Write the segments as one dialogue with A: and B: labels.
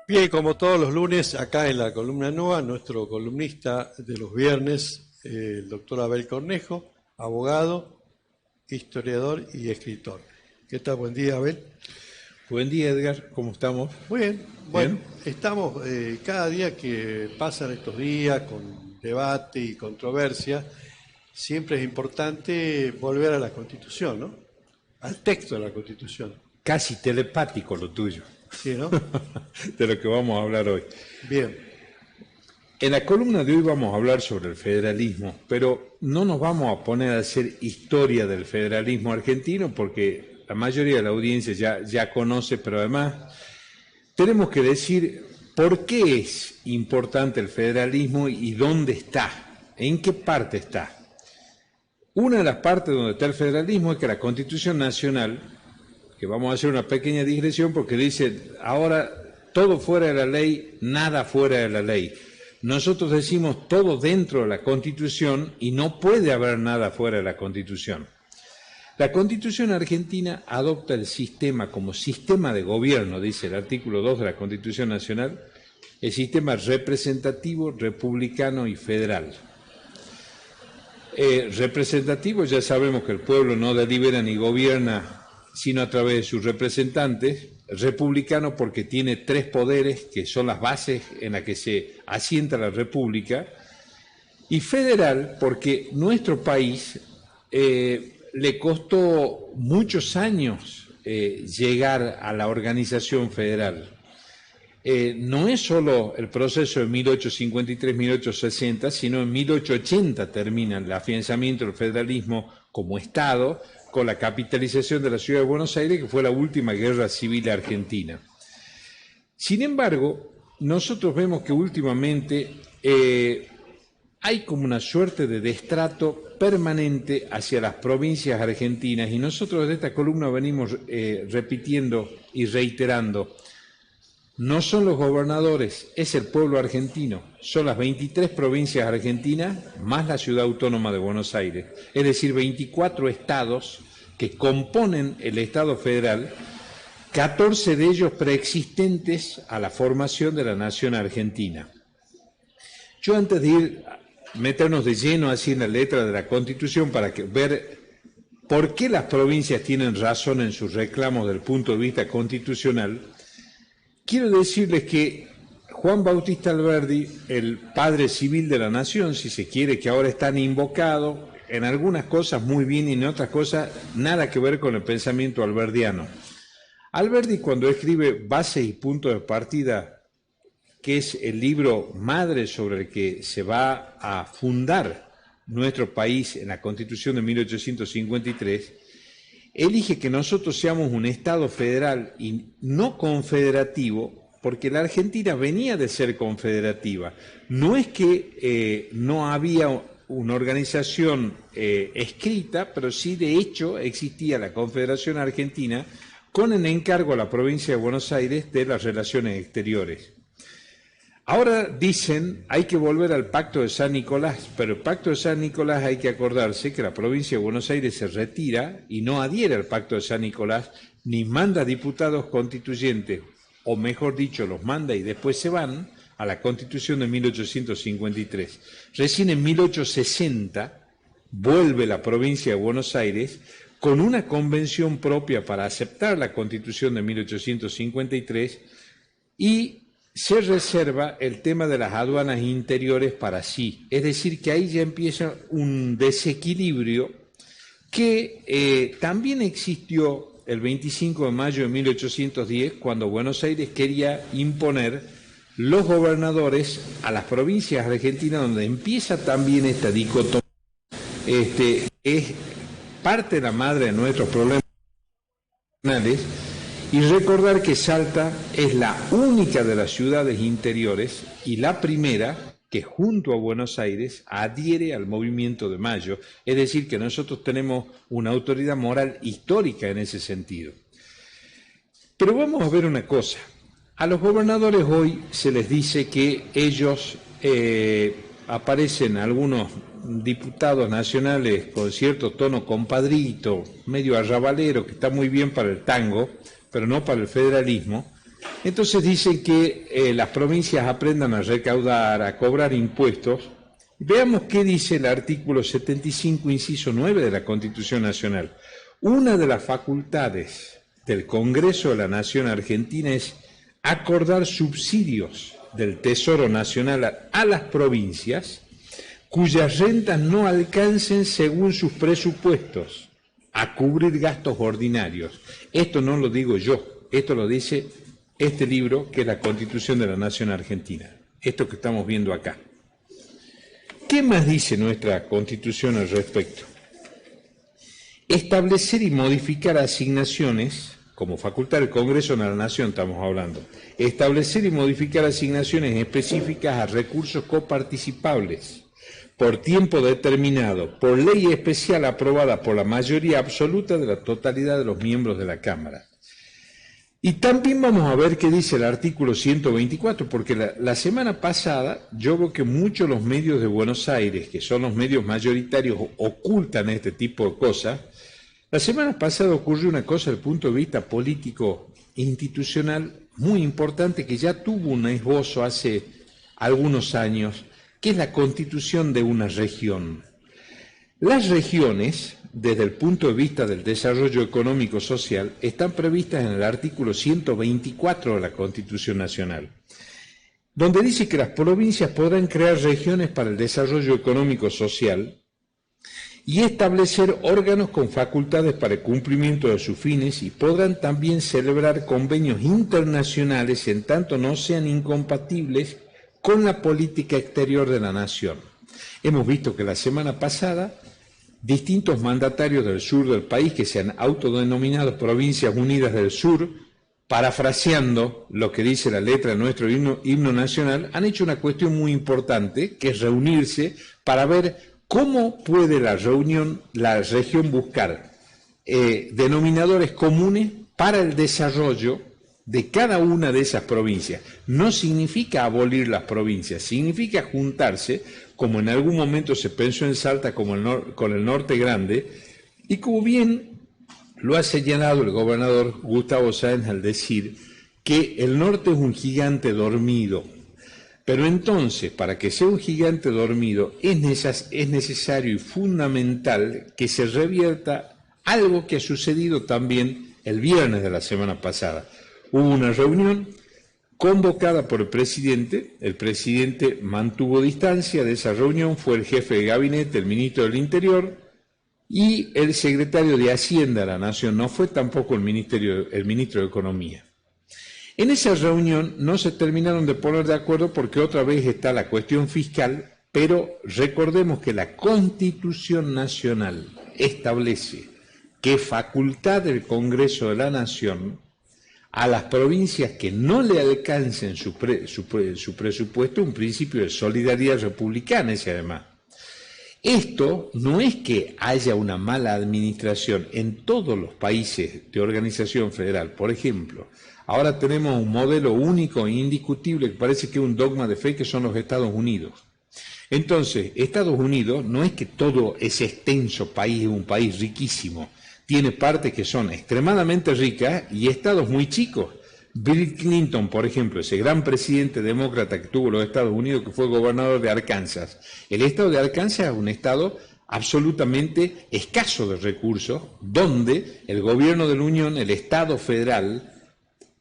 A: Bien, como todos los lunes, acá en la columna NOA, nuestro columnista de los viernes, el doctor Abel Cornejo, abogado, historiador y escritor. ¿Qué tal? Buen día, Abel.
B: Buen día, Edgar, ¿cómo estamos?
A: Muy bien, bueno,
B: ¿Bien?
A: estamos cada día que pasan estos días con debate y controversia, siempre es importante volver a la Constitución, ¿no? Al texto de la Constitución.
B: Casi telepático lo tuyo,
A: Sí, ¿no?
B: de lo que vamos a hablar hoy.
A: Bien,
B: En la columna de hoy vamos a hablar sobre el federalismo, pero no nos vamos a poner a hacer historia del federalismo argentino porque la mayoría de la audiencia ya conoce, pero además tenemos que decir por qué es importante el federalismo y dónde está, en qué parte está. Una de las partes donde está el federalismo es que la Constitución Nacional, que vamos a hacer una pequeña digresión porque dice ahora todo fuera de la ley, nada fuera de la ley. Nosotros decimos todo dentro de la Constitución y no puede haber nada fuera de la Constitución. La Constitución argentina adopta el sistema como sistema de gobierno, dice el artículo 2 de la Constitución Nacional, el sistema representativo, republicano y federal. Representativo, ya sabemos que el pueblo no delibera ni gobierna sino a través de sus representantes. Republicano porque tiene tres poderes que son las bases en las que se asienta la república, y federal porque nuestro país le costó muchos años llegar a la organización federal. No es solo el proceso de 1853-1860, sino en 1880 termina el afianzamiento del federalismo como Estado, con la capitalización de la ciudad de Buenos Aires, que fue la última guerra civil argentina. Sin embargo, nosotros vemos que últimamente hay como una suerte de destrato permanente hacia las provincias argentinas, y nosotros de esta columna venimos repitiendo y reiterando: no son los gobernadores, es el pueblo argentino. Son las 23 provincias argentinas más la ciudad autónoma de Buenos Aires. Es decir, 24 estados que componen el Estado federal, 14 de ellos preexistentes a la formación de la nación argentina. Yo, antes de meternos de lleno así en la letra de la Constitución para ver por qué las provincias tienen razón en sus reclamos desde el punto de vista constitucional, quiero decirles que Juan Bautista Alberdi, el padre civil de la nación, si se quiere, que ahora es tan invocado, en algunas cosas muy bien y en otras cosas nada que ver con el pensamiento alberdiano. Alberdi, cuando escribe Bases y Puntos de Partida, que es el libro madre sobre el que se va a fundar nuestro país en la Constitución de 1853, elige que nosotros seamos un Estado federal y no confederativo, porque la Argentina venía de ser confederativa. No es que no había una organización escrita, pero sí de hecho existía la Confederación Argentina con el encargo a la provincia de Buenos Aires de las relaciones exteriores. Ahora dicen, hay que volver al Pacto de San Nicolás, pero el Pacto de San Nicolás hay que acordarse que la provincia de Buenos Aires se retira y no adhiere al Pacto de San Nicolás, ni manda diputados constituyentes, o mejor dicho, los manda y después se van a la Constitución de 1853. Recién en 1860 vuelve la provincia de Buenos Aires con una convención propia para aceptar la Constitución de 1853 y se reserva el tema de las aduanas interiores para sí. Es decir, que ahí ya empieza un desequilibrio que también existió el 25 de mayo de 1810, cuando Buenos Aires quería imponer los gobernadores a las provincias argentinas, donde empieza también esta dicotomía. Es parte de la madre de nuestros problemas nacionales. Y recordar que Salta es la única de las ciudades interiores y la primera que junto a Buenos Aires adhiere al movimiento de Mayo, es decir, que nosotros tenemos una autoridad moral histórica en ese sentido. Pero vamos a ver una cosa: a los gobernadores hoy se les dice que ellos aparecen algunos diputados nacionales con cierto tono compadrito, medio arrabalero, que está muy bien para el tango, pero no para el federalismo, Entonces dicen que las provincias aprendan a recaudar, a cobrar impuestos. Veamos qué dice el artículo 75, inciso 9 de la Constitución Nacional. Una de las facultades del Congreso de la Nación Argentina es acordar subsidios del Tesoro Nacional a las provincias cuyas rentas no alcancen según sus presupuestos a cubrir gastos ordinarios. Esto no lo digo yo, esto lo dice este libro que es la Constitución de la Nación Argentina, esto que estamos viendo acá. ¿Qué más dice nuestra Constitución al respecto? Establecer y modificar asignaciones, como facultad del Congreso de la Nación estamos hablando, establecer y modificar asignaciones específicas a recursos coparticipables por tiempo determinado, por ley especial aprobada por la mayoría absoluta de la totalidad de los miembros de la Cámara. Y también vamos a ver qué dice el artículo 124, porque la semana pasada yo veo que muchos de los medios de Buenos Aires, que son los medios mayoritarios, ocultan este tipo de cosas. La semana pasada ocurrió una cosa desde el punto de vista político institucional muy importante que ya tuvo un esbozo hace algunos años, que es la constitución de una región. Las regiones, desde el punto de vista del desarrollo económico-social, están previstas en el artículo 124 de la Constitución Nacional, donde dice que las provincias podrán crear regiones para el desarrollo económico-social y establecer órganos con facultades para el cumplimiento de sus fines y podrán también celebrar convenios internacionales en tanto no sean incompatibles con la política exterior de la nación. Hemos visto que la semana pasada distintos mandatarios del sur del país que se han autodenominado Provincias Unidas del Sur, parafraseando lo que dice la letra de nuestro himno nacional, han hecho una cuestión muy importante, que es reunirse para ver cómo puede la región buscar denominadores comunes para el desarrollo de cada una de esas provincias. No significa abolir las provincias, significa juntarse, como en algún momento se pensó en Salta con el Norte Grande, y como bien lo ha señalado el gobernador Gustavo Sáenz al decir que el norte es un gigante dormido. Pero entonces, para que sea un gigante dormido, es necesario y fundamental que se revierta algo que ha sucedido también el viernes de la semana pasada. Hubo una reunión convocada por el presidente mantuvo distancia de esa reunión, fue el jefe de gabinete, el ministro del Interior, y el secretario de Hacienda de la Nación, no fue tampoco el ministro de Economía. En esa reunión no se terminaron de poner de acuerdo porque otra vez está la cuestión fiscal, pero recordemos que la Constitución Nacional establece que facultad del Congreso de la Nación a las provincias que no le alcancen su presupuesto, un principio de solidaridad republicana ese además. Esto no es que haya una mala administración en todos los países de organización federal. Por ejemplo, ahora tenemos un modelo único e indiscutible que parece que es un dogma de fe, que son los Estados Unidos. Entonces, Estados Unidos no es que todo ese extenso país es un país riquísimo. Tiene partes que son extremadamente ricas y estados muy chicos. Bill Clinton, por ejemplo, ese gran presidente demócrata que tuvo los Estados Unidos, que fue gobernador de Arkansas. El estado de Arkansas es un estado absolutamente escaso de recursos, donde el gobierno de la Unión, el Estado federal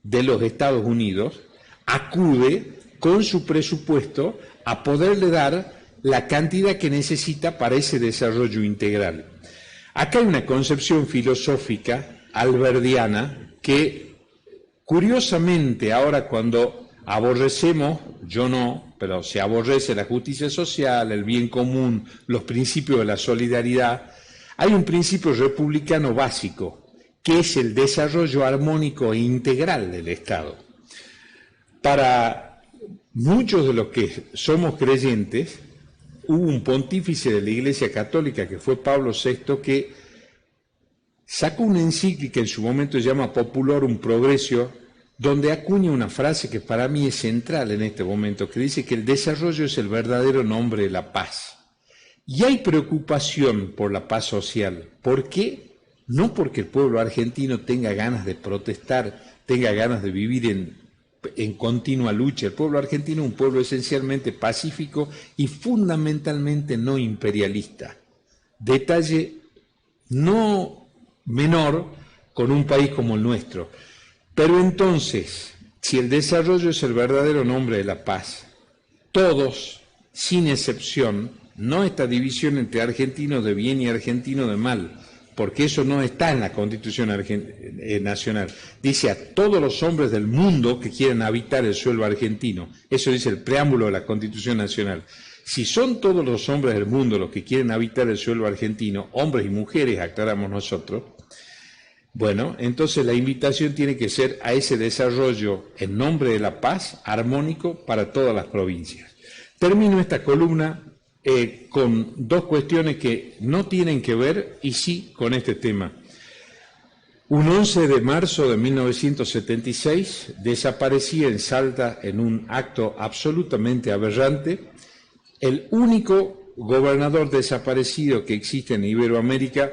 B: de los Estados Unidos, acude con su presupuesto a poderle dar la cantidad que necesita para ese desarrollo integral. Acá hay una concepción filosófica alberdiana que, curiosamente, ahora cuando aborrecemos, yo no, pero se aborrece la justicia social, el bien común, los principios de la solidaridad, hay un principio republicano básico, que es el desarrollo armónico e integral del Estado. Para muchos de los que somos creyentes, hubo un pontífice de la Iglesia Católica, que fue Pablo VI, que sacó una encíclica en su momento, se llama Populorum Progressio, donde acuña una frase que para mí es central en este momento, que dice que el desarrollo es el verdadero nombre de la paz. Y hay preocupación por la paz social. ¿Por qué? No porque el pueblo argentino tenga ganas de protestar, tenga ganas de vivir en continua lucha. El pueblo argentino es un pueblo esencialmente pacífico y fundamentalmente no imperialista. Detalle no menor con un país como el nuestro. Pero entonces, si el desarrollo es el verdadero nombre de la paz, todos, sin excepción, no esta división entre argentinos de bien y argentinos de mal, porque eso no está en la Constitución nacional. Dice a todos los hombres del mundo que quieren habitar el suelo argentino. Eso dice el preámbulo de la Constitución nacional. Si son todos los hombres del mundo los que quieren habitar el suelo argentino, hombres y mujeres, aclaramos nosotros, bueno, entonces la invitación tiene que ser a ese desarrollo en nombre de la paz, armónico para todas las provincias. Termino esta columna con dos cuestiones que no tienen que ver y sí con este tema. Un 11 de marzo de 1976 desaparecía en Salta en un acto absolutamente aberrante el único gobernador desaparecido que existe en Iberoamérica,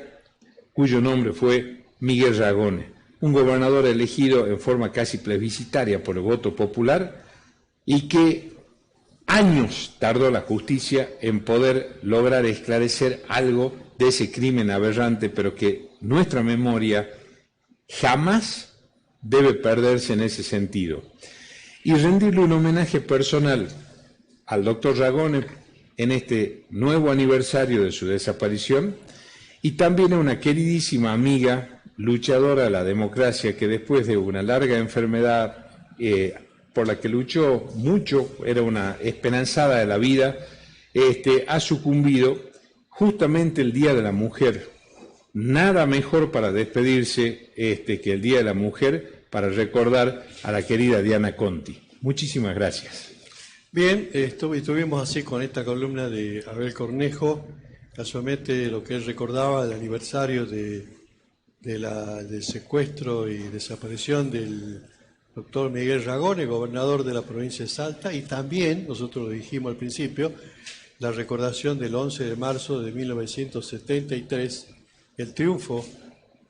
B: cuyo nombre fue Miguel Ragone, un gobernador elegido en forma casi plebiscitaria por el voto popular y que años tardó la justicia en poder lograr esclarecer algo de ese crimen aberrante, pero que nuestra memoria jamás debe perderse en ese sentido. Y rendirle un homenaje personal al doctor Ragone en este nuevo aniversario de su desaparición y también a una queridísima amiga, luchadora de la democracia, que después de una larga enfermedad por la que luchó mucho, era una esperanzada de la vida, ha sucumbido justamente el Día de la Mujer. Nada mejor para despedirse que el Día de la Mujer para recordar a la querida Diana Conti. Muchísimas gracias.
A: Bien, estuvimos así con esta columna de Abel Cornejo, casualmente lo que él recordaba del aniversario del secuestro y desaparición del doctor Miguel Ragone, gobernador de la provincia de Salta, y también, nosotros lo dijimos al principio, la recordación del 11 de marzo de 1973, el triunfo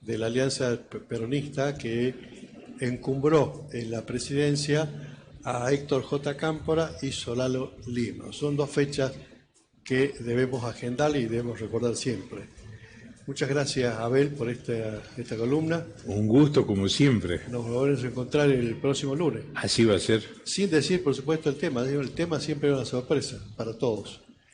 A: de la Alianza Peronista que encumbró en la presidencia a Héctor J. Cámpora y Solano Lima. Son dos fechas que debemos agendar y debemos recordar siempre. Muchas gracias, Abel, por esta columna.
B: Un gusto, como siempre.
A: Nos volvemos a encontrar el próximo lunes.
B: Así va a ser.
A: Sin decir, por supuesto, el tema. El tema siempre es una sorpresa para todos.